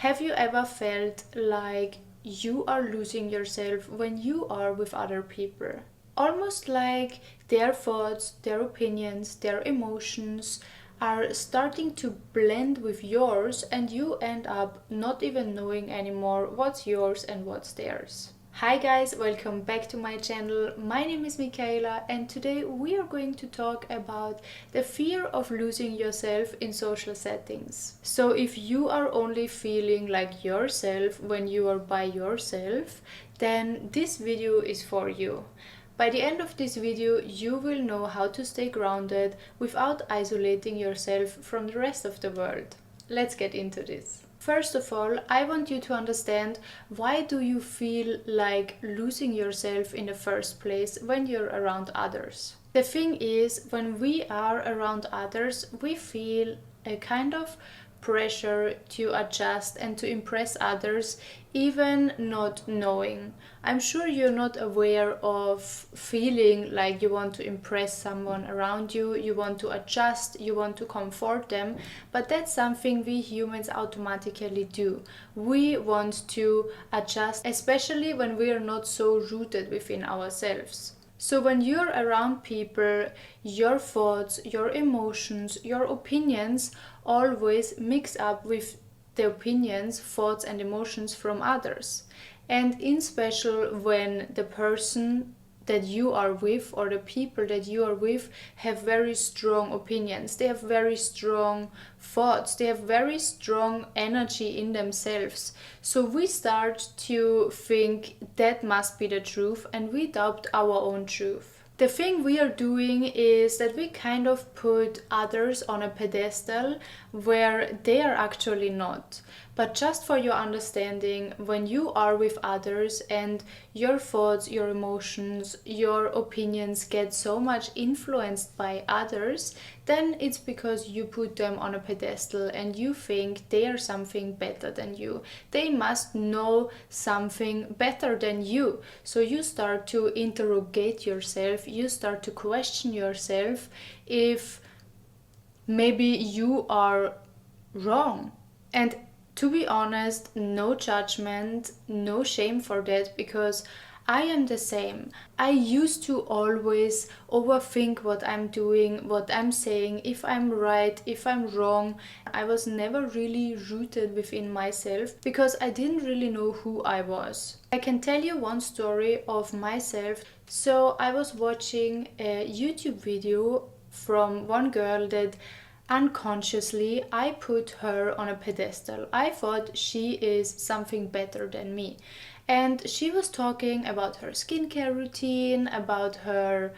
Have you ever felt like you are losing yourself when you are with other people? Almost like their thoughts, their opinions, their emotions are starting to blend with yours, and you end up not even knowing anymore what's yours and what's theirs. Hi guys, welcome back to my channel. My name is Michaela, and today we are going to talk about the fear of losing yourself in social settings. So if you are only feeling like yourself when you are by yourself, then this video is for you. By the end of this video, you will know how to stay grounded without isolating yourself from the rest of the world. Let's get into this. First of all, I want you to understand, why do you feel like losing yourself in the first place when you're around others? The thing is, when we are around others, we feel a kind of pressure to adjust and to impress others, even not knowing. I'm sure you're not aware of feeling like you want to impress someone around you, you want to adjust, you want to comfort them, but that's something we humans automatically do. We want to adjust, especially when we are not so rooted within ourselves. So when you're around people, your thoughts, your emotions, your opinions always mix up with the opinions, thoughts and emotions from others. And in special when the person that you are with or the people that you are with have very strong opinions, they have very strong thoughts, they have very strong energy in themselves. So we start to think that must be the truth, and we doubt our own truth. The thing we are doing is that we kind of put others on a pedestal where they are actually not. But just for your understanding, when you are with others and your thoughts, your emotions, your opinions get so much influenced by others, then it's because you put them on a pedestal and you think they are something better than you. They must know something better than you. So you start to interrogate yourself, you start to question yourself if maybe you are wrong. And to be honest, no judgment, no shame for that, because I am the same. I used to always overthink what I'm doing, what I'm saying, if I'm right, if I'm wrong. I was never really rooted within myself because I didn't really know who I was. I can tell you one story of myself. So I was watching a YouTube video from one girl that unconsciously I put her on a pedestal. I thought she is something better than me. And she was talking about her skincare routine, about her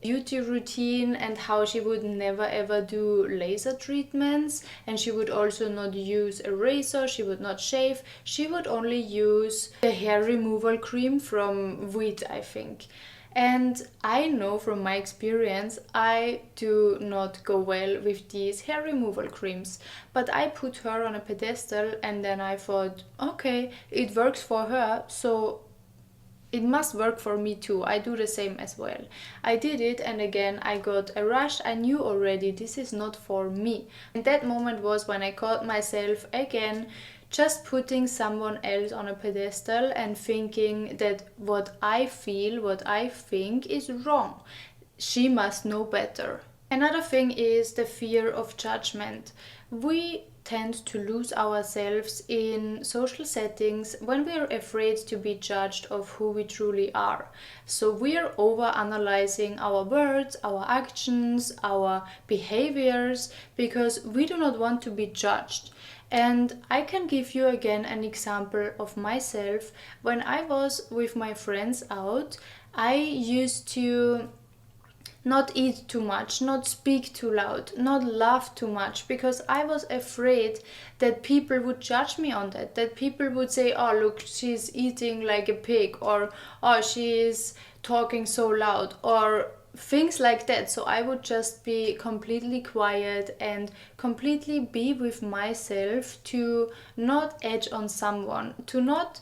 beauty routine, and how she would never ever do laser treatments, and she would also not use a razor, she would not shave, she would only use the hair removal cream from Wheat, I think. And I know from my experience, I do not go well with these hair removal creams. But I put her on a pedestal, and then I thought, okay, it works for her, so it must work for me too. I do the same as well. I did it, and again I got a rush. I knew already this is not for me. And that moment was when I caught myself again just putting someone else on a pedestal and thinking that what I feel, what I think is wrong. She must know better. Another thing is the fear of judgment. We tend to lose ourselves in social settings when we are afraid to be judged of who we truly are. So we are over analyzing our words, our actions, our behaviors, because we do not want to be judged. And I can give you again an example of myself. When I was with my friends out, I used to not eat too much, not speak too loud, not laugh too much, because I was afraid that people would judge me on that, that people would say, oh look, she's eating like a pig, or oh, she is talking so loud, or things like that. So I would just be completely quiet and completely be with myself, to not edge on someone, to not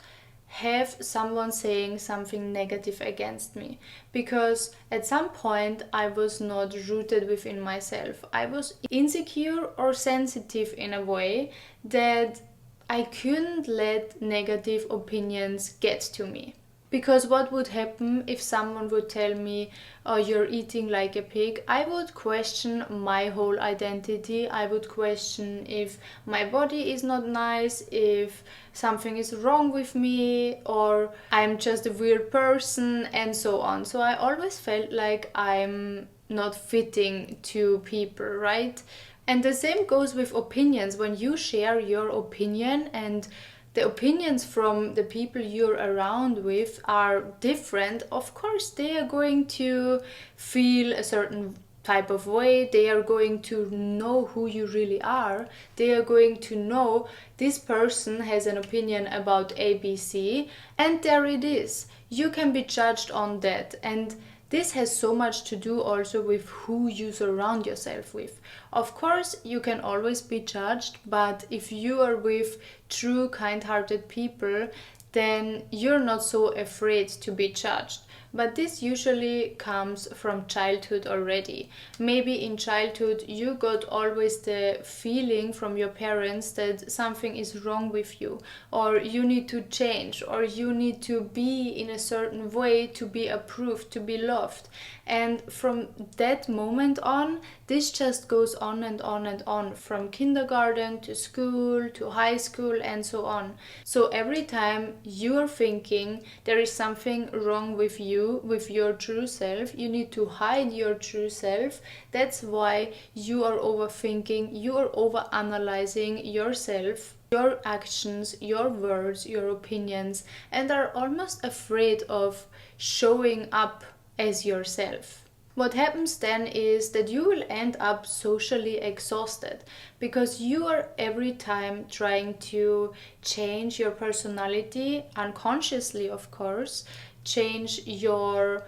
have someone saying something negative against me, because at some point I was not rooted within myself. I was insecure or sensitive in a way that I couldn't let negative opinions get to me. Because what would happen if someone would tell me, oh, you're eating like a pig? I would question my whole identity. I would question if my body is not nice, if something is wrong with me, or I'm just a weird person, and so on. So I always felt like I'm not fitting to people, right? And the same goes with opinions. When you share your opinion and the opinions from the people you're around with are different, of course they are going to feel a certain type of way. They are going to know who you really are. They are going to know this person has an opinion about ABC, and there it is. You can be judged on that. And this has so much to do also with who you surround yourself with. Of course, you can always be judged, but if you are with true, kind hearted people, then you're not so afraid to be judged. But this usually comes from childhood already. Maybe in childhood you got always the feeling from your parents that something is wrong with you, or you need to change, or you need to be in a certain way to be approved, to be loved. And from that moment on, this just goes on and on and on, from kindergarten to school to high school and so on. So every time you are thinking there is something wrong with you, with your true self, you need to hide your true self. That's why you are overthinking, you are overanalyzing yourself, your actions, your words, your opinions, and are almost afraid of showing up as yourself. What happens then is that you will end up socially exhausted because you are every time trying to change your personality, unconsciously, of course, change your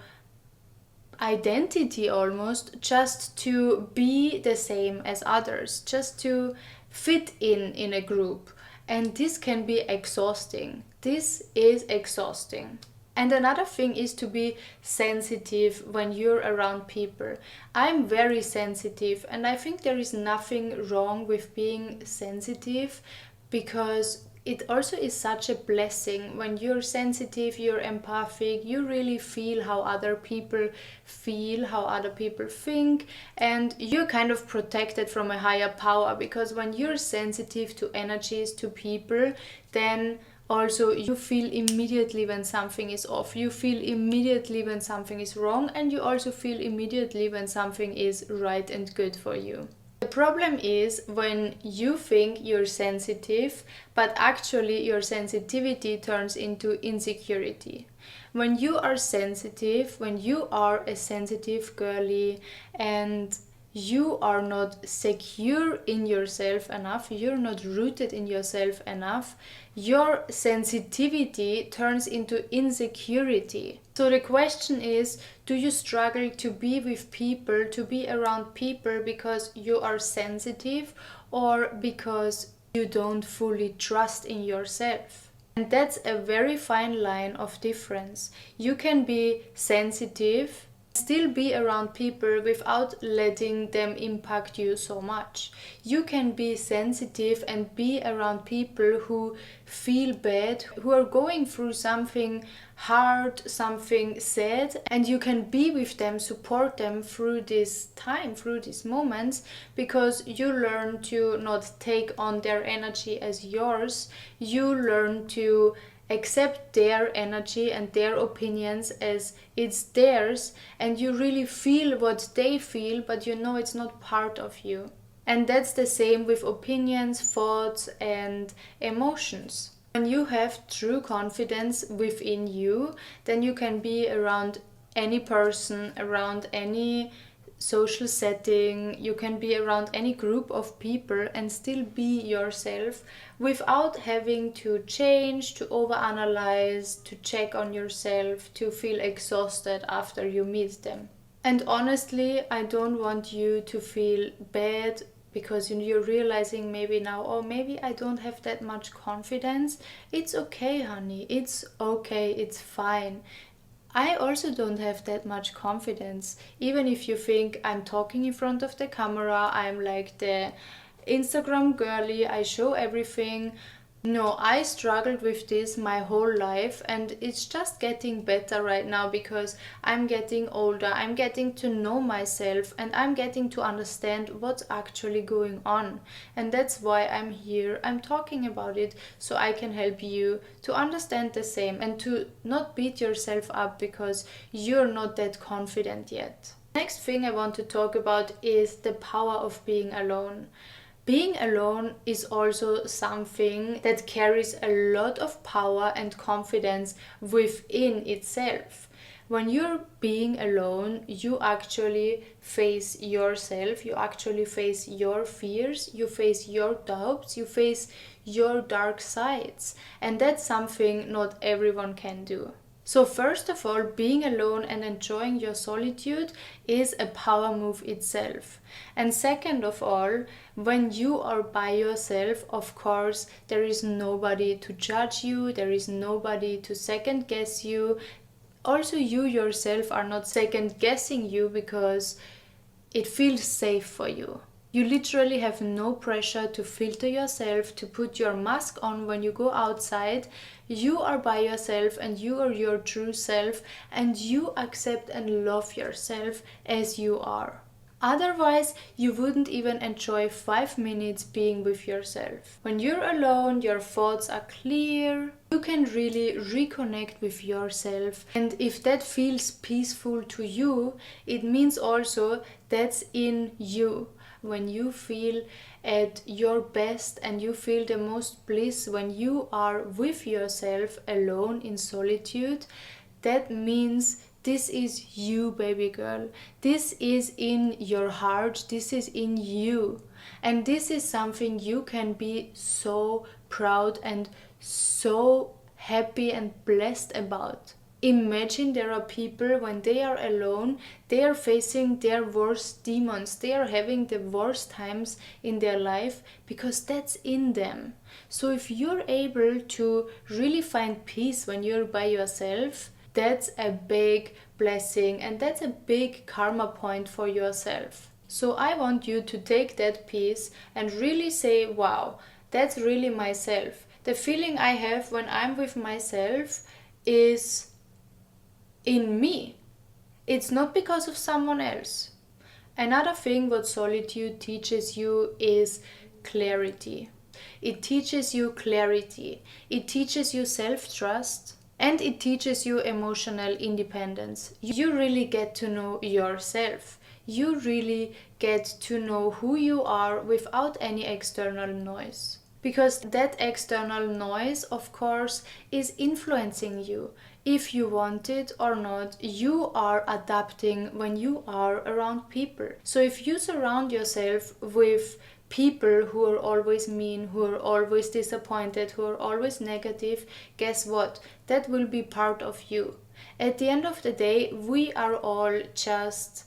identity almost, just to be the same as others, just to fit in a group. And this can be exhausting. This is exhausting. And another thing is to be sensitive when you're around people. I'm very sensitive, and I think there is nothing wrong with being sensitive, because it also is such a blessing. When you're sensitive, you're empathic, you really feel how other people feel, how other people think, and you're kind of protected from a higher power, because when you're sensitive to energies, to people, then also you feel immediately when something is off. You feel immediately when something is wrong, and you also feel immediately when something is right and good for you. The problem is when you think you're sensitive, but actually your sensitivity turns into insecurity. When you are sensitive, when you are a sensitive girly and you are not secure in yourself enough, you're not rooted in yourself enough, your sensitivity turns into insecurity. So the question is, do you struggle to be with people, to be around people because you are sensitive, or because you don't fully trust in yourself? And that's a very fine line of difference. You can be sensitive, still be around people without letting them impact you so much. You can be sensitive and be around people who feel bad, who are going through something hard, something sad, and you can be with them, support them through this time, through these moments, because you learn to not take on their energy as yours. You learn to accept their energy and their opinions as it's theirs, and you really feel what they feel, but you know it's not part of you. And that's the same with opinions, thoughts, and emotions. When you have true confidence within you, then you can be around any person, around any social setting, you can be around any group of people and still be yourself without having to change, to overanalyze, to check on yourself, to feel exhausted after you meet them. And honestly, I don't want you to feel bad because you're realizing maybe now, oh, maybe I don't have that much confidence. It's okay, honey. It's okay. It's fine. I also don't have that much confidence. Even if you think I'm talking in front of the camera, I'm like the Instagram girly, I show everything. No, I struggled with this my whole life, and it's just getting better right now because I'm getting older, I'm getting to know myself, and I'm getting to understand what's actually going on. And that's why I'm here. I'm talking about it so I can help you to understand the same and to not beat yourself up because you're not that confident yet. Next thing I want to talk about is the power of being alone. Being alone is also something that carries a lot of power and confidence within itself. When you're being alone, you actually face yourself, you actually face your fears, you face your doubts, you face your dark sides, and that's something not everyone can do. So, first of all, being alone and enjoying your solitude is a power move itself. And second of all, when you are by yourself, of course, there is nobody to judge you, there is nobody to second guess you. Also, you yourself are not second guessing you because it feels safe for you. You literally have no pressure to filter yourself, to put your mask on when you go outside. You are by yourself and you are your true self, and you accept and love yourself as you are. Otherwise, you wouldn't even enjoy 5 minutes being with yourself. When you're alone, your thoughts are clear. You can really reconnect with yourself. And if that feels peaceful to you, it means also that's in you. When you feel at your best and you feel the most bliss when you are with yourself alone in solitude, that means this is you, baby girl. This is in your heart. This is in you. And this is something you can be so proud and so happy and blessed about. Imagine there are people when they are alone, they are facing their worst demons, they are having the worst times in their life because that's in them. So if you're able to really find peace when you're by yourself, that's a big blessing and that's a big karma point for yourself. So I want you to take that peace and really say, wow, that's really myself. The feeling I have when I'm with myself is in me. It's not because of someone else. Another thing what solitude teaches you is clarity. It teaches you clarity. It teaches you self-trust. And it teaches you emotional independence. You really get to know yourself. You really get to know who you are without any external noise. Because that external noise, of course, is influencing you. If you want it or not, you are adapting when you are around people. So if you surround yourself with people who are always mean, who are always disappointed, who are always negative, guess what? That will be part of you. At the end of the day, we are all just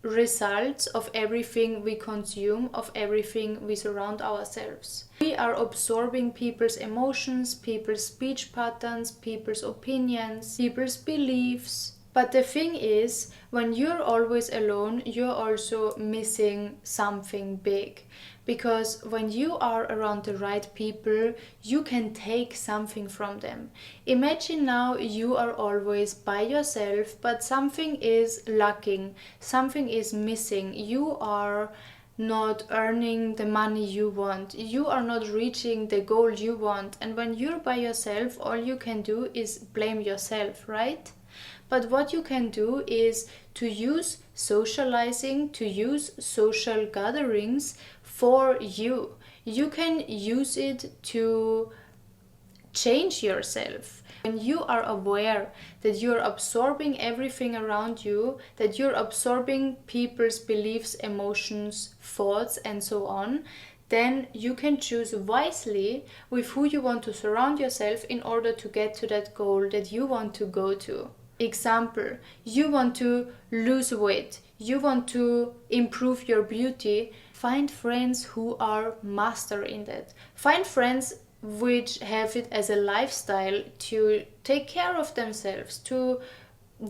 results of everything we consume, of everything we surround ourselves. We are absorbing people's emotions, people's speech patterns, people's opinions, people's beliefs. But the thing is, when you're always alone, you're also missing something big. Because when you are around the right people, you can take something from them. Imagine now you are always by yourself, but something is lacking, something is missing. You are not earning the money you want. You are not reaching the goal you want. And when you're by yourself, all you can do is blame yourself, right? But what you can do is to use socializing, to use social gatherings for you. You can use it to change yourself. When you are aware that you're absorbing everything around you, that you're absorbing people's beliefs, emotions, thoughts, and so on, then you can choose wisely with who you want to surround yourself in order to get to that goal that you want to go to. Example, you want to lose weight, you want to improve your beauty, find friends who are master in that. Find friends which have it as a lifestyle to take care of themselves, to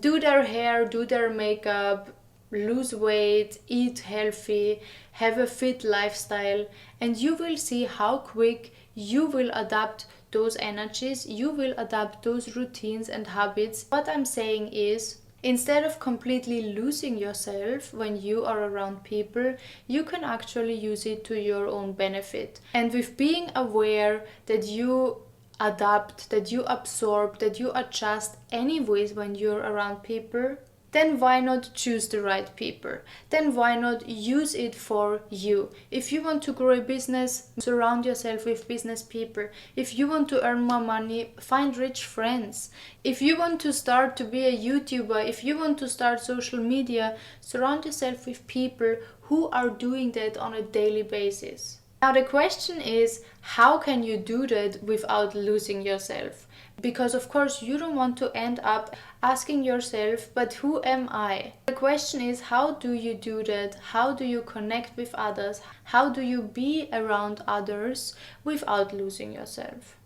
do their hair, do their makeup, lose weight, eat healthy, have a fit lifestyle, and you will see how quick you will adapt those energies, you will adapt those routines and habits. What I'm saying is, instead of completely losing yourself when you are around people, you can actually use it to your own benefit. And with being aware that you adapt, that you absorb, that you adjust anyways when you're around people, then why not choose the right people? Then why not use it for you? If you want to grow a business, surround yourself with business people. If you want to earn more money, find rich friends. If you want to start to be a YouTuber, if you want to start social media, surround yourself with people who are doing that on a daily basis. Now the question is, how can you do that without losing yourself? Because of course you don't want to end up asking yourself, but who am I? The question is, how do you do that? How do you connect with others? How do you be around others without losing yourself?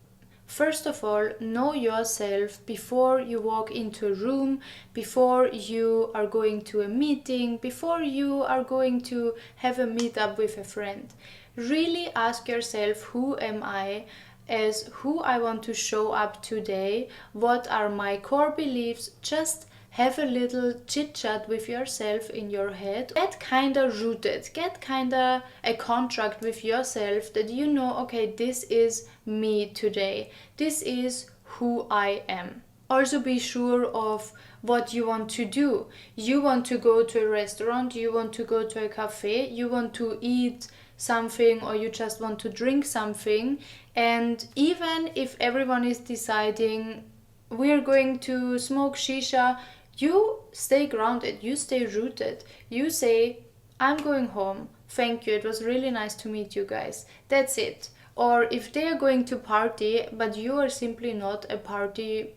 First of all, know yourself before you walk into a room, before you are going to a meeting, before you are going to have a meetup with a friend. Really ask yourself, who am I? As who I want to show up today, what are my core beliefs. Just have a little chit chat with yourself in your head. Get kinda rooted, get kinda a contract with yourself that you know, okay, this is me today, this is who I am. Also be sure of what you want to do. You want to go to a restaurant, you want to go to a cafe, you want to eat something, or you just want to drink something. And even if everyone is deciding we're going to smoke shisha, you stay grounded, you stay rooted. You say, I'm going home, thank you, it was really nice to meet you guys, that's it. Or if they are going to party but you are simply not a party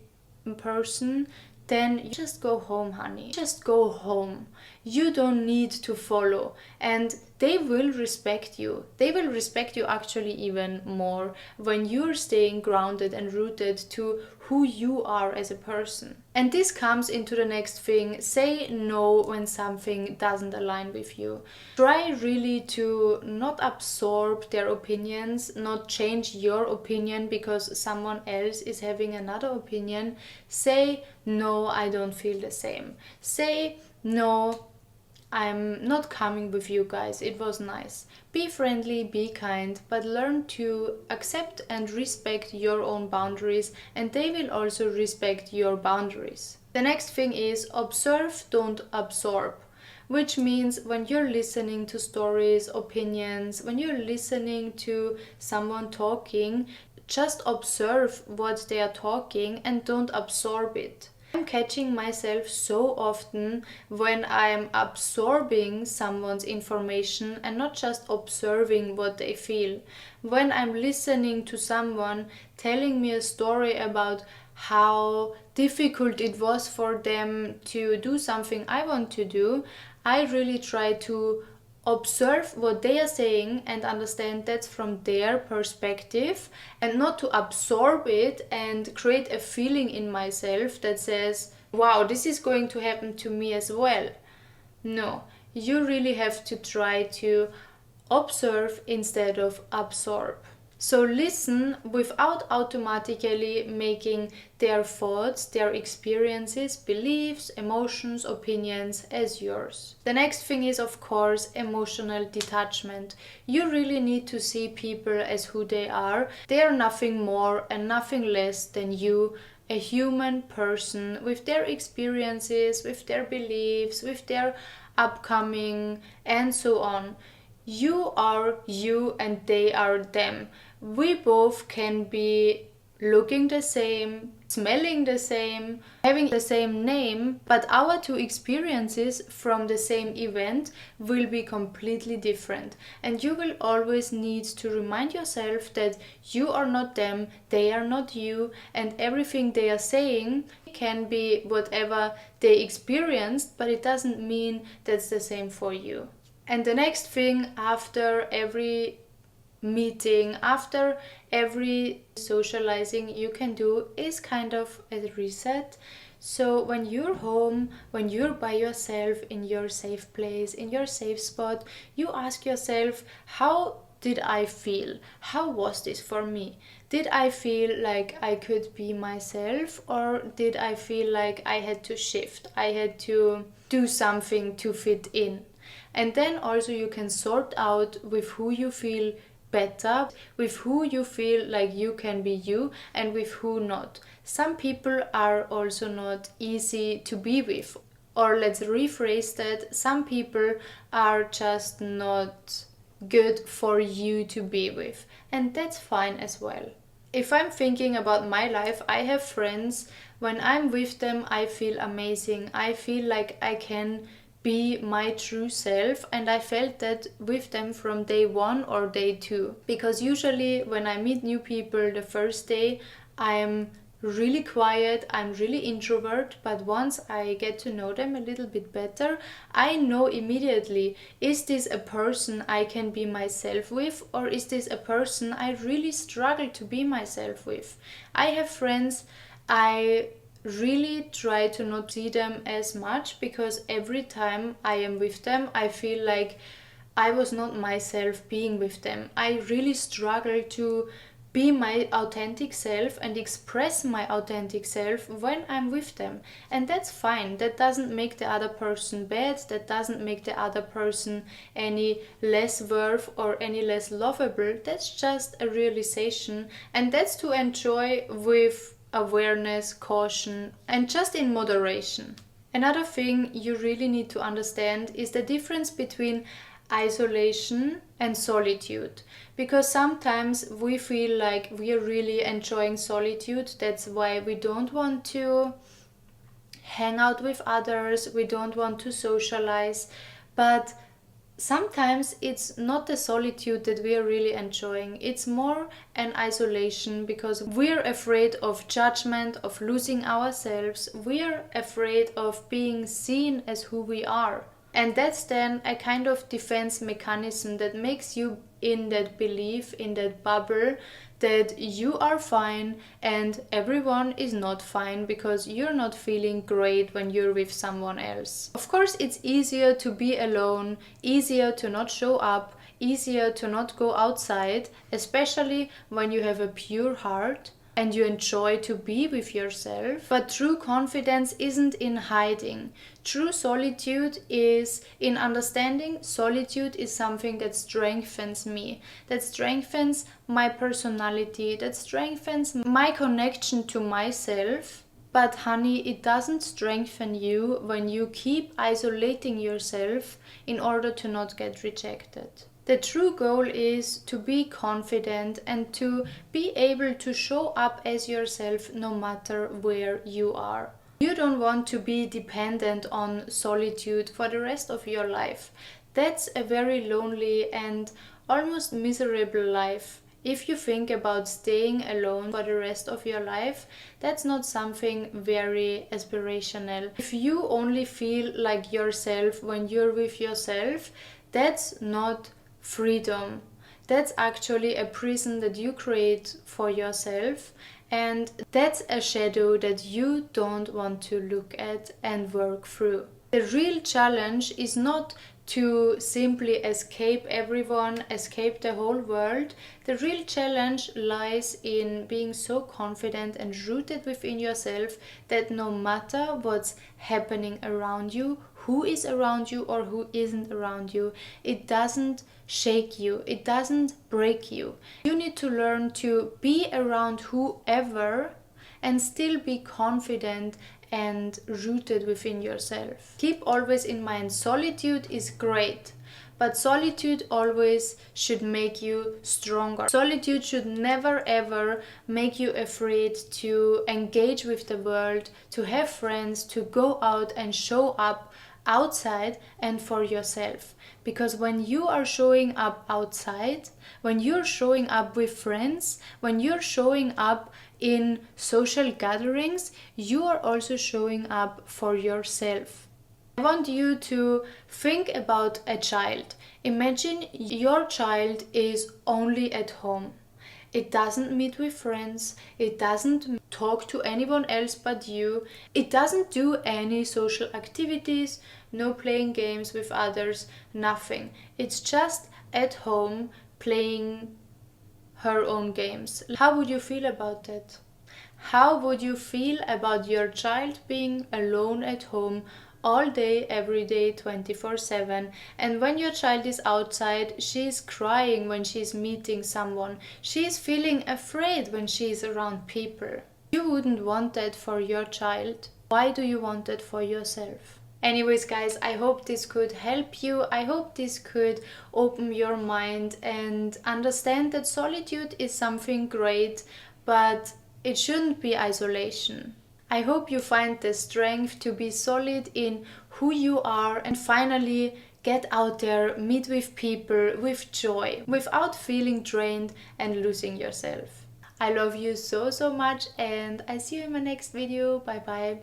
person, then you just go home, honey. Just go home. You don't need to follow. And they will respect you. They will respect you actually even more when you're staying grounded and rooted to who you are as a person. And this comes into the next thing. Say no when something doesn't align with you. Try really to not absorb their opinions, not change your opinion because someone else is having another opinion. Say, no, I don't feel the same. Say, no, I'm not coming with you guys, it was nice. Be friendly, be kind, but learn to accept and respect your own boundaries, and they will also respect your boundaries. The next thing is observe, don't absorb. Which means when you're listening to stories, opinions, when you're listening to someone talking, just observe what they are talking and don't absorb it. I'm catching myself so often when I'm absorbing someone's information and not just observing what they feel. When I'm listening to someone telling me a story about how difficult it was for them to do something I want to do, I really try to observe what they are saying and understand that's from their perspective, and not to absorb it and create a feeling in myself that says, wow, this is going to happen to me as well. No, you really have to try to observe instead of absorb. So listen without automatically making their thoughts, their experiences, beliefs, emotions, opinions as yours. The next thing is, of course, emotional detachment. You really need to see people as who they are. They are nothing more and nothing less than you, a human person with their experiences, with their beliefs, with their upcoming, and so on. You are you and they are them. We both can be looking the same, smelling the same, having the same name, but our two experiences from the same event will be completely different. And you will always need to remind yourself that you are not them, they are not you, and everything they are saying can be whatever they experienced, but it doesn't mean that's the same for you. And the next thing, after every meeting, after every socializing you can do, is kind of a reset. So when you're home, when you're by yourself in your safe place, in your safe spot, you ask yourself, how did I feel? How was this for me? Did I feel like I could be myself, or did I feel like I had to shift? I had to do something to fit in. And then also you can sort out with who you feel better, with who you feel like you can be you, and with who not. Some people are also not easy to be with. Or let's rephrase that, some people are just not good for you to be with, and that's fine as well. If I'm thinking about my life, I have friends, when I'm with them, I feel amazing. I feel like I can be my true self, and I felt that with them from day one or day two. Because usually when I meet new people the first day, I'm really quiet, I'm really introvert, but once I get to know them a little bit better, I know immediately, is this a person I can be myself with, or is this a person I really struggle to be myself with? I have friends, I really try to not see them as much, because every time I am with them, I feel like I was not myself being with them. I really struggle to be my authentic self and express my authentic self when I'm with them. And that's fine. That doesn't make the other person bad. That doesn't make the other person any less worth or any less lovable. That's just a realization. And that's to enjoy with awareness, caution, and just in moderation. Another thing you really need to understand is the difference between isolation and solitude, because sometimes we feel like we are really enjoying solitude. That's why we don't want to hang out with others, we don't want to socialize, but sometimes it's not the solitude that we are really enjoying, it's more an isolation, because we're afraid of judgment, of losing ourselves, we're afraid of being seen as who we are. And that's then a kind of defense mechanism that makes you in that belief, in that bubble, that you are fine and everyone is not fine, because you're not feeling great when you're with someone else. Of course, it's easier to be alone, easier to not show up, easier to not go outside, especially when you have a pure heart and you enjoy to be with yourself. But true confidence isn't in hiding. True solitude is in understanding solitude is something that strengthens me, that strengthens my personality, that strengthens my connection to myself. But honey, it doesn't strengthen you when you keep isolating yourself in order to not get rejected. The true goal is to be confident and to be able to show up as yourself no matter where you are. You don't want to be dependent on solitude for the rest of your life. That's a very lonely and almost miserable life. If you think about staying alone for the rest of your life, that's not something very aspirational. If you only feel like yourself when you're with yourself, that's not freedom. That's actually a prison that you create for yourself, and that's a shadow that you don't want to look at and work through. The real challenge is not to simply escape everyone, escape the whole world. The real challenge lies in being so confident and rooted within yourself that no matter what's happening around you, who is around you or who isn't around you, it doesn't shake you, it doesn't break you. You need to learn to be around whoever and still be confident and rooted within yourself. Keep always in mind, solitude is great, but solitude always should make you stronger. Solitude should never ever make you afraid to engage with the world, to have friends, to go out and show up outside and for yourself. Because when you are showing up outside, when you're showing up with friends, when you're showing up in social gatherings, you are also showing up for yourself. I want you to think about a child. Imagine your child is only at home. It doesn't meet with friends, it doesn't talk to anyone else but you, it doesn't do any social activities, no playing games with others, nothing. It's just at home playing her own games. How would you feel about that? How would you feel about your child being alone at home all day, every day, 24/7? And when your child is outside, she's crying when she's meeting someone. She's feeling afraid when she's around people. You wouldn't want that for your child. Why do you want that for yourself? Anyways, guys, I hope this could help you. I hope this could open your mind and understand that solitude is something great, but it shouldn't be isolation. I hope you find the strength to be solid in who you are and finally get out there, meet with people with joy, without feeling drained and losing yourself. I love you so much, and I see you in my next video. Bye bye.